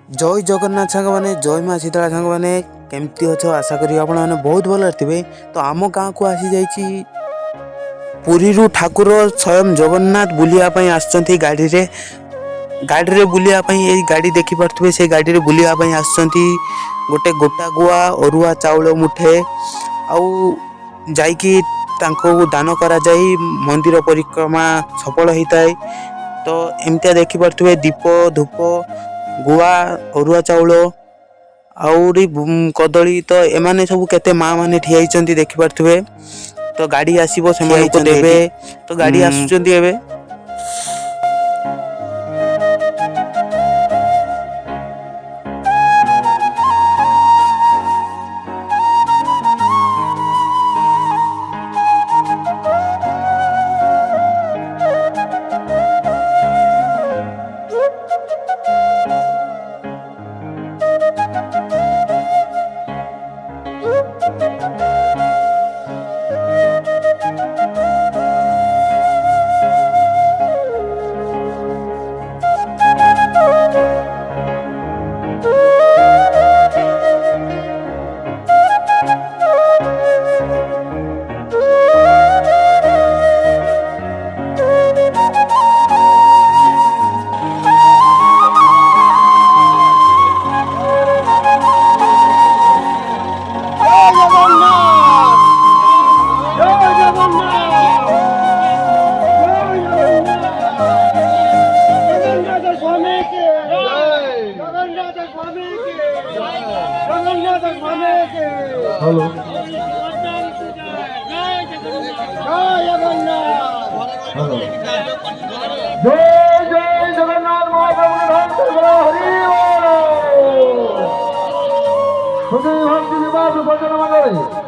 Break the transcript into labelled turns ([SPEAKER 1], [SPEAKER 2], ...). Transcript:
[SPEAKER 1] जय जगन्नाथ सांग मैंने जय माँ शीतला सांग मैंने केमती अच्छ आशा करी आप बहुत भल थे। तो आम गाँव को आसी जाइए पुरी ठाकुर स्वयं जगन्नाथ बुलियापाई आसुँच गाड़ी रे बुलियापाई गाड़ी देखी पारे से गाड़ी रे बुलियापाई आसुँच गोटे गोटा गुआ अरुआ चाउल मुठे आउ जाइकी दान करा जाई मंदिर परिक्रमा सफल होता है। तो एमतिया देखी पारे दीप धूप गुआ अरुआ चाउल आउरी कदली तो एमाने सब केते माँ माने ठिया होइचंती देखि पारथुबे। तो गाड़ी आसीबो सेमानको देबे तो गाड़ी आसुचंती एबे।
[SPEAKER 2] हेलो हेलो जय जय जगन्नाथ महाप्रभु हरि बोल। भक्ति विवाद भजन मंडली